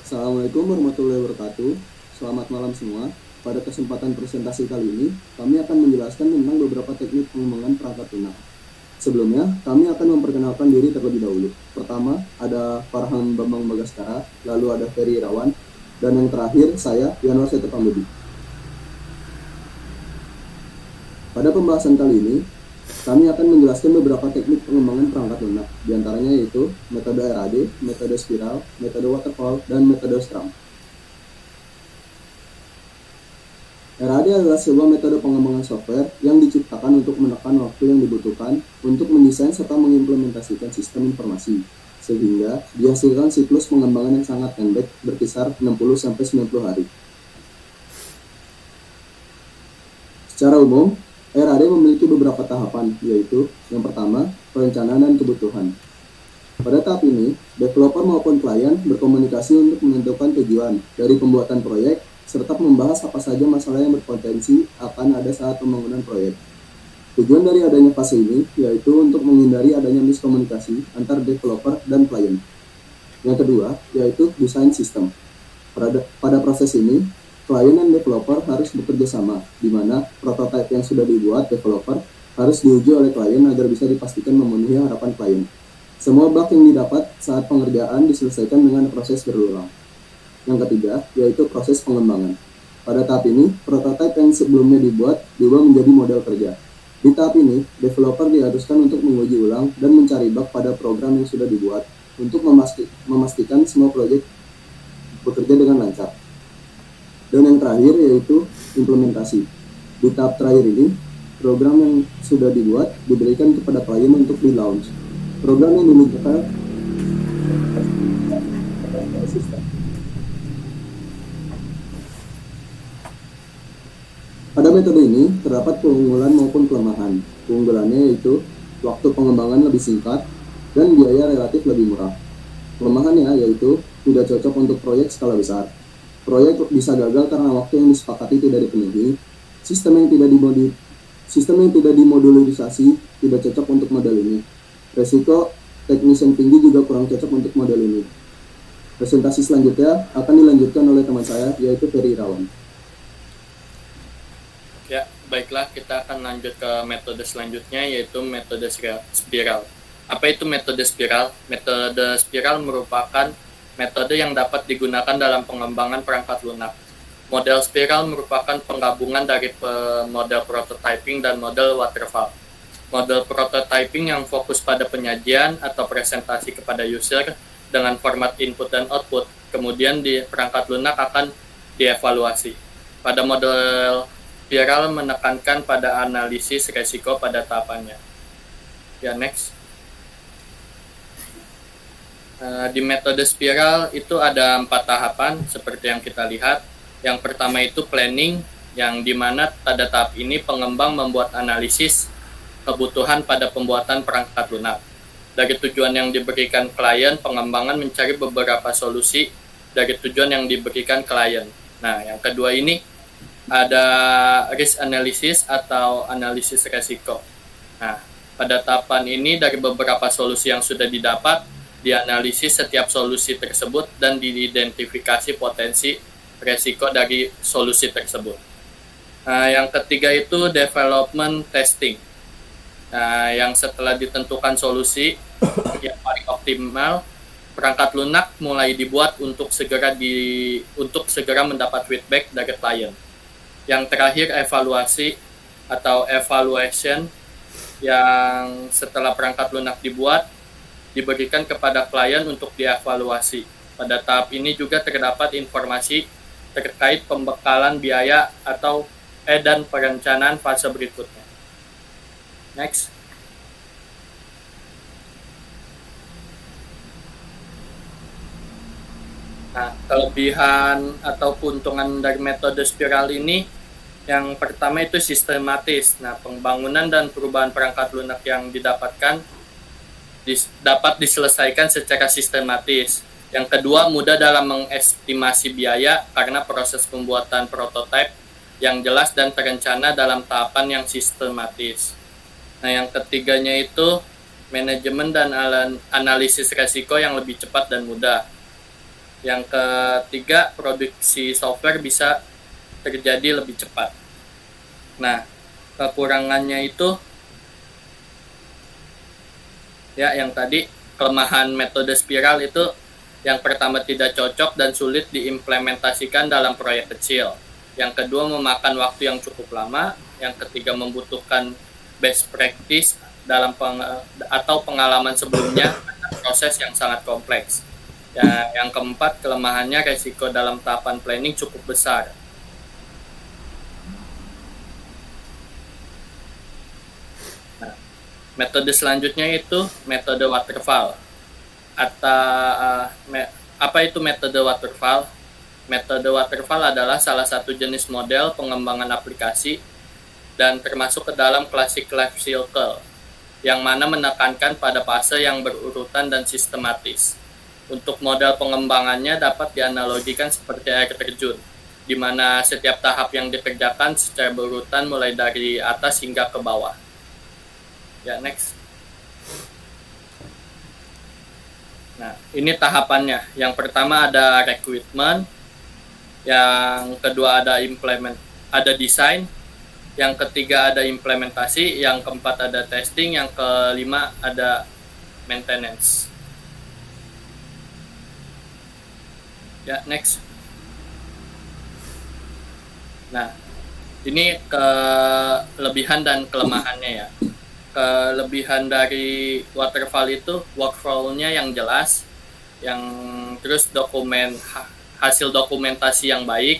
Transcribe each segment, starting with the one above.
Assalamualaikum warahmatullahi wabarakatuh. Selamat malam semua. Pada kesempatan presentasi kali ini, kami akan menjelaskan tentang beberapa teknik pengembangan perangkat lunak. Sebelumnya, kami akan memperkenalkan diri terlebih dahulu. Pertama, ada Farhan Bambang Bagaskara, lalu ada Ferry Irawan, dan yang terakhir, saya, Yanwar Setu Pambudi. Pada pembahasan kali ini, kami akan menjelaskan beberapa teknik pengembangan perangkat lunak, diantaranya yaitu metode RAD, metode spiral, metode waterfall, dan metode Scrum. RAD adalah sebuah metode pengembangan software yang diciptakan untuk menekan waktu yang dibutuhkan untuk mendesain serta mengimplementasikan sistem informasi, sehingga dihasilkan siklus pengembangan yang sangat pendek berkisar 60-90 hari. Secara umum, RAD memiliki beberapa tahapan, yaitu yang pertama, perencanaan dan kebutuhan. Pada tahap ini, developer maupun klien berkomunikasi untuk menentukan tujuan dari pembuatan proyek, serta membahas apa saja masalah yang berpotensi akan ada saat pembangunan proyek. Tujuan dari adanya fase ini, yaitu untuk menghindari adanya miskomunikasi antar developer dan klien. Yang kedua, yaitu desain sistem. Pada proses ini, klien dan developer harus bekerja sama, di mana prototipe yang sudah dibuat developer harus diuji oleh klien agar bisa dipastikan memenuhi harapan klien. Semua bug yang didapat saat pengerjaan diselesaikan dengan proses berulang. Yang ketiga, yaitu proses pengembangan. Pada tahap ini, prototipe yang sebelumnya dibuat diubah menjadi model kerja. Di tahap ini, developer diharuskan untuk menguji ulang dan mencari bug pada program yang sudah dibuat untuk memastikan semua proyek bekerja dengan lancar. Dan yang terakhir yaitu implementasi. Di tahap terakhir ini, program yang sudah dibuat diberikan kepada klien untuk di-launch. Program yang dimiliki sistem. Pada metode ini, terdapat keunggulan maupun kelemahan. Keunggulannya yaitu waktu pengembangan lebih singkat dan biaya relatif lebih murah. Kelemahannya yaitu tidak cocok untuk proyek skala besar. Proyek bisa gagal karena waktu yang disepakati tidak dipenuhi, sistem yang tidak dimodularisasi tidak cocok untuk model ini. Resiko teknis yang tinggi juga kurang cocok untuk model ini. Presentasi selanjutnya akan dilanjutkan oleh teman saya, yaitu Ferry Irawan. Ya, baiklah, kita akan lanjut ke metode selanjutnya, yaitu metode spiral. Apa itu metode spiral? Metode spiral merupakan metode yang dapat digunakan dalam pengembangan perangkat lunak. Model spiral merupakan penggabungan dari model prototyping dan model waterfall. Model prototyping yang fokus pada penyajian atau presentasi kepada user dengan format input dan output, kemudian di perangkat lunak akan dievaluasi. Pada model spiral menekankan pada analisis resiko pada tahapannya. Ya, next. Di metode spiral itu ada 4 tahapan seperti yang kita lihat. Yang pertama itu planning, yang dimana pada tahap ini pengembang membuat analisis kebutuhan pada pembuatan perangkat lunak. Dari tujuan yang diberikan klien, pengembangan mencari beberapa solusi dari tujuan yang diberikan klien. Nah, yang kedua ini ada risk analysis atau analisis resiko. Nah, pada tahapan ini dari beberapa solusi yang sudah didapat, dianalisis setiap solusi tersebut dan diidentifikasi potensi resiko dari solusi tersebut. Nah, yang ketiga itu development testing. Nah, yang setelah ditentukan solusi yang paling optimal, perangkat lunak mulai dibuat untuk segera mendapat feedback dari klien. Yang terakhir evaluasi atau evaluation, yang setelah perangkat lunak dibuat diberikan kepada klien untuk dievaluasi. Pada tahap ini juga terdapat informasi terkait pembekalan biaya atau dan perencanaan fase berikutnya. Next. Nah, kelebihan atau keuntungan dari metode spiral ini, yang pertama itu sistematis. Nah, pembangunan dan perubahan perangkat lunak yang didapatkan dapat diselesaikan secara sistematis. Yang kedua, mudah dalam mengestimasi biaya karena proses pembuatan prototipe yang jelas dan terencana dalam tahapan yang sistematis. Nah, yang ketiganya itu manajemen dan analisis resiko yang lebih cepat dan mudah. Yang ketiga, produksi software bisa terjadi lebih cepat. Nah, kekurangannya itu ya yang tadi, kelemahan metode spiral itu yang pertama tidak cocok dan sulit diimplementasikan dalam proyek kecil. Yang kedua, memakan waktu yang cukup lama. Yang ketiga, membutuhkan best practice dalam atau pengalaman sebelumnya, proses yang sangat kompleks. Ya, yang keempat, kelemahannya resiko dalam tahapan planning cukup besar. Nah, metode selanjutnya itu metode waterfall. Apa itu metode waterfall? Metode waterfall adalah salah satu jenis model pengembangan aplikasi dan termasuk ke dalam classic life cycle, yang mana menekankan pada fase yang berurutan dan sistematis. Untuk model pengembangannya dapat dianalogikan seperti air terjun, di mana setiap tahap yang dikerjakan secara berurutan mulai dari atas hingga ke bawah. Ya, next. Nah, ini tahapannya. Yang pertama ada recruitment, yang kedua ada desain, yang ketiga ada implementasi, yang keempat ada testing, yang kelima ada maintenance. Ya, next. Nah, ini kelebihan dan kelemahannya ya. Kelebihan dari waterfall itu workflow-nya yang jelas, yang terus hasil dokumentasi yang baik,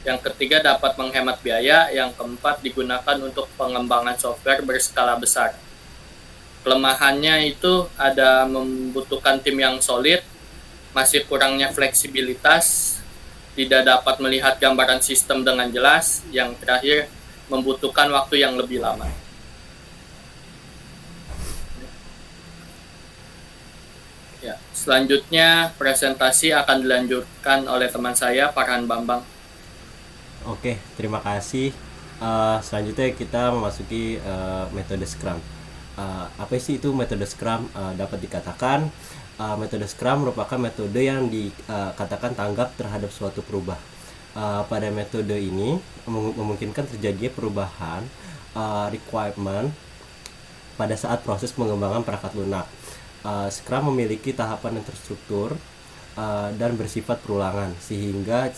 yang ketiga dapat menghemat biaya, yang keempat digunakan untuk pengembangan software berskala besar. Kelemahannya itu ada membutuhkan tim yang solid, masih kurangnya fleksibilitas, tidak dapat melihat gambaran sistem dengan jelas, yang terakhir membutuhkan waktu yang lebih lama. Ya, selanjutnya presentasi akan dilanjutkan oleh teman saya, Farhan Bambang. Oke, terima kasih. Selanjutnya kita memasuki metode Scrum. Apa sih itu metode Scrum? Dapat dikatakan metode Scrum merupakan metode yang dikatakan tanggap terhadap suatu perubahan. Pada metode ini memungkinkan terjadinya perubahan requirement pada saat proses pengembangan perangkat lunak. Scrum memiliki tahapan yang terstruktur dan bersifat perulangan, sehingga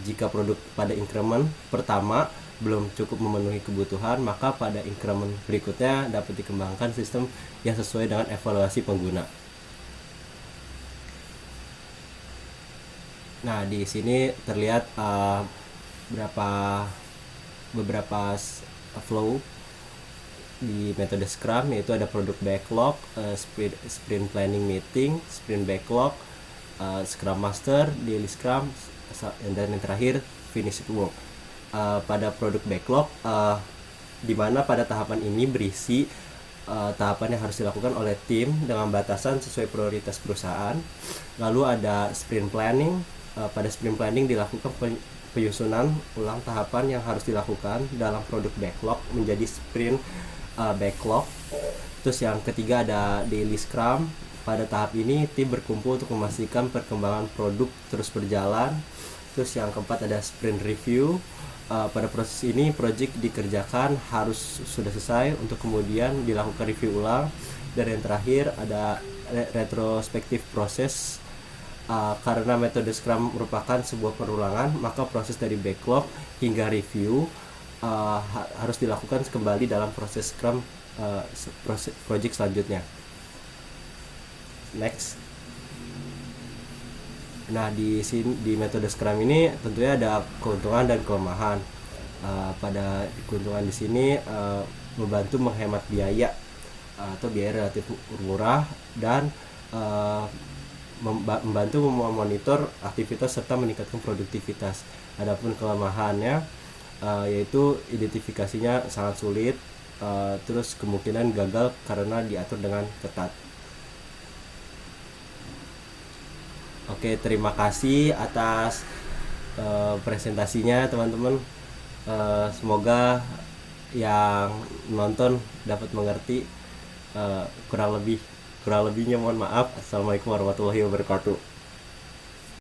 jika produk pada increment pertama belum cukup memenuhi kebutuhan, maka pada increment berikutnya dapat dikembangkan sistem yang sesuai dengan evaluasi pengguna. Nah, di sini terlihat beberapa flow di metode Scrum, yaitu ada product backlog, sprint planning meeting, sprint backlog, Scrum Master, daily Scrum, dan yang terakhir finished work. Pada product backlog, di mana pada tahapan ini berisi tahapan yang harus dilakukan oleh tim dengan batasan sesuai prioritas perusahaan. Lalu ada sprint planning. Pada sprint planning dilakukan penyusunan ulang tahapan yang harus dilakukan dalam product backlog menjadi sprint backlog. Terus yang ketiga ada daily Scrum. Pada tahap ini tim berkumpul untuk memastikan perkembangan produk terus berjalan. Terus yang keempat ada sprint review. Pada proses ini project dikerjakan harus sudah selesai untuk kemudian dilakukan review ulang. Dan yang terakhir ada retrospektif proses. Karena metode Scrum merupakan sebuah perulangan, maka proses dari backlog hingga review harus dilakukan kembali dalam proses Scrum project selanjutnya. Next. Nah, di metode Scrum ini tentunya ada keuntungan dan kelemahan. Pada keuntungan di sini membantu menghemat biaya atau biaya relatif murah dan membantu memonitor aktivitas serta meningkatkan produktivitas. Adapun kelemahannya yaitu identifikasinya sangat sulit, terus kemungkinan gagal karena diatur dengan ketat. Oke, terima kasih atas presentasinya teman-teman. Semoga yang nonton dapat mengerti kurang lebihnya mohon maaf. Assalamualaikum warahmatullahi wabarakatuh.